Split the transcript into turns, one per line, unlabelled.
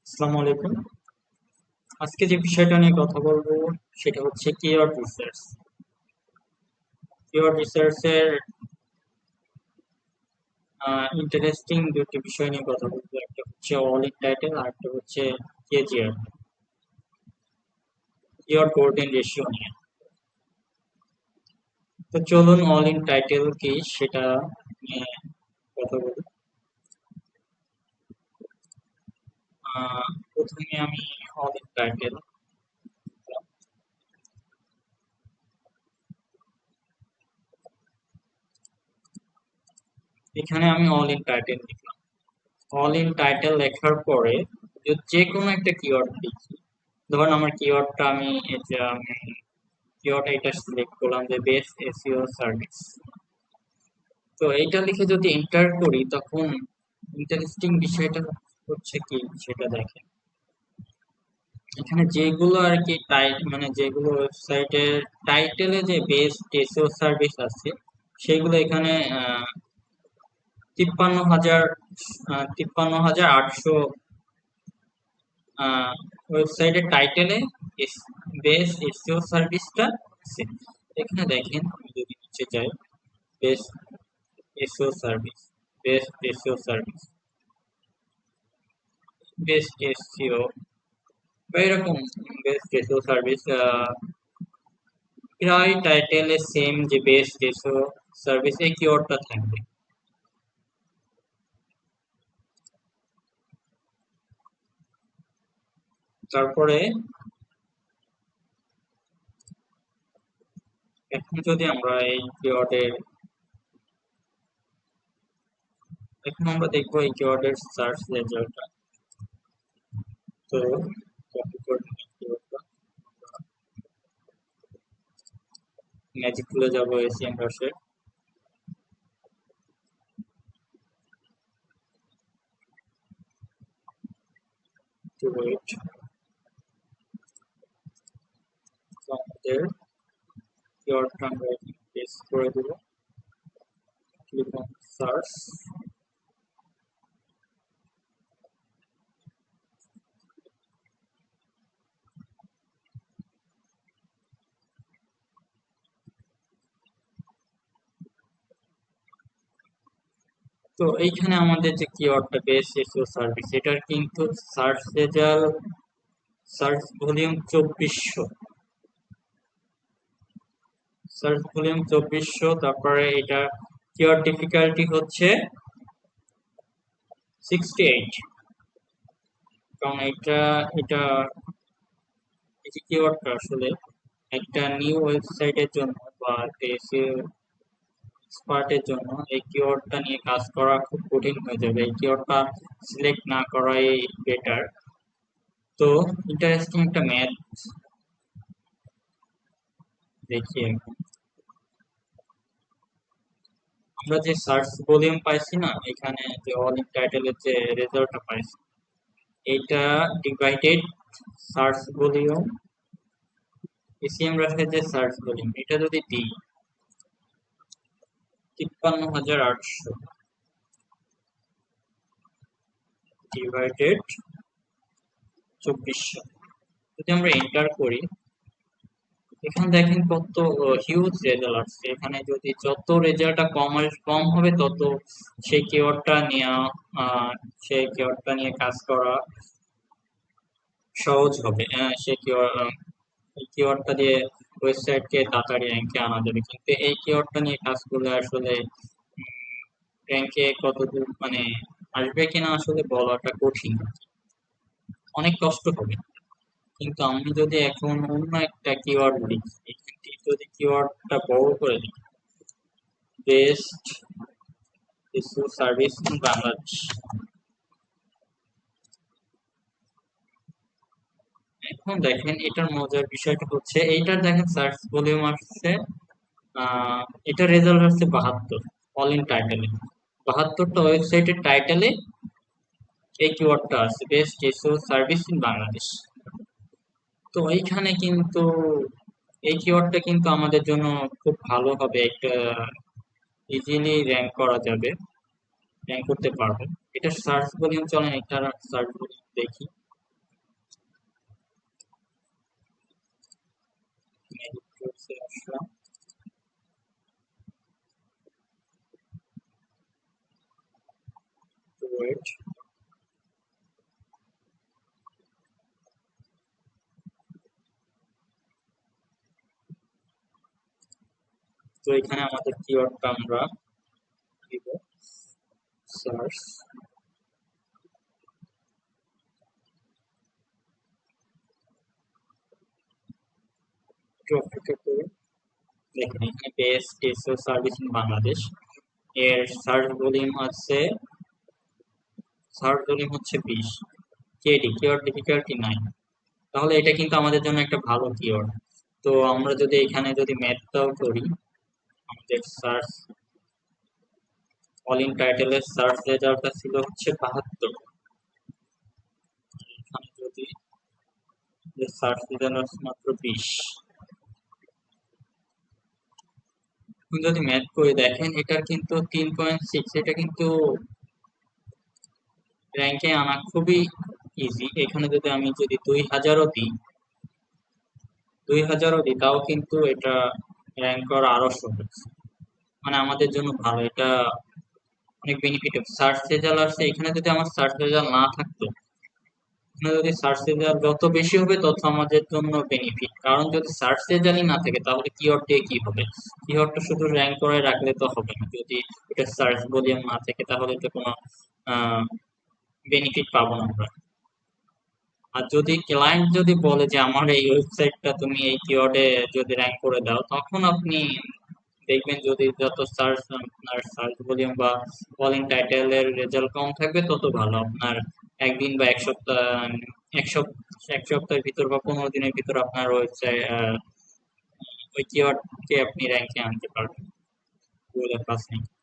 আসসালামু আলাইকুম। আজকে যে বিষয়টা নিয়ে কথা বলবো সেটা হচ্ছে কিওয়ার্ড রিসার্চ। কিওয়ার্ড রিসার্চের ইন্টারেস্টিং দুটি বিষয় নিয়ে কথা বলবো। একটা হচ্ছে অল ইন টাইটেল আর একটা হচ্ছে কেজিআর, কিওয়ার্ড গোল্ডেন রেশিও নিয়ে। তো চলুন অল ইন টাইটেল কি সেটা নিয়ে কথা বলি। প্রথমে আমি অল ইন টাইটেল, এখানে আমি অল ইন টাইটেল লিখলাম। অল ইন টাইটেল লেখার পরে যে কোনো একটা কিওয়ার্ড লিখি। ধরুন আমার কিওয়ার্ডটা আমি কিওয়ার্ড এটা সিলেক্ট করলাম যে বেস্ট এসইও সার্ভিস। তো এইটা লিখে যদি এন্টার করি তখন ইন্টারেস্টিং বিষয়টা হচ্ছে কি সেটা দেখেন। এখানে যেগুলো আর কি মানে যেগুলো ওয়েবসাইটের টাইটেলে যে বেস্ট এসইও সার্ভিস আছে সেগুলো এখানে 53,000 53,800 ওয়েবসাইটের টাইটেলে বেস্ট এসইও সার্ভিসটা আছে। এখানে দেখেন আমি যদি নিচে যাই, best SEO service, best SEO service, best SEO বা এরকম বেস্ট এসইও সার্ভিস প্রায় টাইটেলে সেম যে বেস্ট এসইও সার্ভিস এই কিওয়ার্ডটা থাকবে। তারপরে এখন যদি আমরা এই কিওয়ার্ডের এখন আমরা দেখবো এই কিওয়ার্ডের সার্চ রেজাল্টটা। তো কপি করে নিই কিওয়ার্ডটা, ম্যাজিক খুলে যাবো এসিএম ব্রাশে, টু ওয়েট। তো আমাদের কিওয়ার্ডটা আমরা এখানে পেস্ট করে দেবো, ক্লিক অন সার্চ। তো এইখানে আমাদের যে কিওয়ার্ডটা বেস্ট এসইও সার্ভিস এটার কিন্তু search result, search volume 2400, search volume 2400। তারপরে এটা কিওয়ার্ড ডিফিকাল্টি হচ্ছে 68, কারণ এটা এটা এই যে কিওয়ার্ডটা আসলে একটা নিউ ওয়েবসাইটের জন্য বা এসইও এক্সপার্টের জন্য এই কিওয়ার্ডটা নিয়ে কাজ করা খুব কঠিন হয়ে যাবে। এই কিওয়ার্ডটা সিলেক্ট না করাই বেটার। তো ইন্টারেস্টিং একটা ম্যাথ দেখি এখন। আমরা যে সার্চ ভলিউম পাইছি না এখানে, যে অল ইন টাইটেলের যে রেজাল্টটা পাইছি, এটা ডিভাইডেড সার্চ ভলিউম, এসিএম রাখে যে সার্চ ভলিউম এটা যদি দিই 53,800 ডিভাইডেড 2400, যদি আমরা এন্টার করি এখানে দেখেন কত হিউজ রেজাল্ট আসছে। এখানে যদি যত রেজাল্টটা কম হবে তত সেই কিওয়ার্ডটা নেওয়া, সেই কিওয়ার্ডটা নিয়ে কাজ করা সহজ হবে। সে কিওয়ার্ডটা দিয়ে ওয়েবসাইটকে তাড়াতাড়ি র্যাঙ্কে আনা যাবে, কিন্তু এই কিওয়ার্ডটা নিয়ে কাজ করলে আসলে র্যাঙ্কে কতদূর মানে আসবে কিনা আসলে বলাটা কঠিন, অনেক কষ্ট হবে। কিন্তু আমি যদি এখন অন্য একটা কিওয়ার্ড লিখি, এখান থেকে যদি কিওয়ার্ডটা বড় করে লিখি, বেস্ট কিছু সার্ভিস ইন বাংলাদেশ, এখন দেখেন এটার মজার বিষয়টা হচ্ছে এইটার দেখেন সার্চ ভলিউম আসছে, আহ এটা রেজাল্ট আসছে 72 অল ইন টাইটেলে। 72টা ওয়েবসাইটের টাইটেলে এই কিওয়ার্ডটা আছে best SEO service in Bangladesh. তো এইখানে কিন্তু এই কিওয়ার্ডটা কিন্তু আমাদের জন্য খুব ভালো হবে, একটা ইজিলি র্যাঙ্ক করা যাবে, র্যাঙ্ক করতে পারবো। এটা সার্চ ভলিউম চলেন, একটা সার্চ ভলিউম দেখি। আসলাম। ওয়েট। তো এখানে আমাদের কিওয়ার্ডটা আমরা দিব সার্চ। একটু অপেক্ষা করুন। দেখেন এখানে best SEO service in Bangladesh এর সার্চ ভলিউম হচ্ছে 20। KD keyword difficulty 9। তাহলে এটা কিন্তু আমাদের জন্য একটা ভালো কিওয়ার্ড। তো আমরা যদি এখানে যদি ম্যাথটাও করি, আমাদের সার্চ অল ইন টাইটেলের সার্চ রেজাল্টটা ছিল হচ্ছে 72। এখানে যদি সার্চ রেজাল্ট মাত্র 20, আপনি যদি ম্যাথ করে দেখেন এটার কিন্তু 3.6, এটা কিন্তু র্যাঙ্কে আনা খুবই ইজি। এখানে যদি আমি যদি 2000ও দিই তাও কিন্তু এটা র্যাঙ্ক করা আরো সহজ। মানে আমাদের জন্য ভালো এটা, অনেক বেনিফিট। সার্চ রেজাল্ট আসছে, এখানে যদি আমার সার্চ রেজাল্ট না থাকতো, এখানে যদি সার্চ রেজাল্ট যত বেশি হবে তত আমাদের জন্য বেনিফিট। কারণ যদি সার্চ রেজাল্টই না থাকে তাহলে কিওয়ার্ড দিয়ে কি হবে? কিওয়ার্ডটা শুধু র্যাঙ্ক করে রাখলে তো হবে না। যদি এটা সার্চ ভলিউম না থাকে তাহলে তো কোনো বেনিফিট পাবো না আমরা। আর যদি ক্লায়েন্ট যদি বলে যে আমার এই ওয়েবসাইটটা তুমি এই কিওয়ার্ডে যদি র্যাঙ্ক করে দাও, তখন আপনি দেখবেন যদি যত আপনার সার্চ ভলিউম বা কলিং টাইটেলের রেজাল্ট কম থাকবে তত ভালো। আপনার একদিন বা এক সপ্তাহের ভিতর বা 15 দিনের ভিতর আপনার ওয়েবসাইট ওই কিওয়ার্ডকে আপনি র্যাঙ্কে আনতে পারবেন গুগলের কাছে।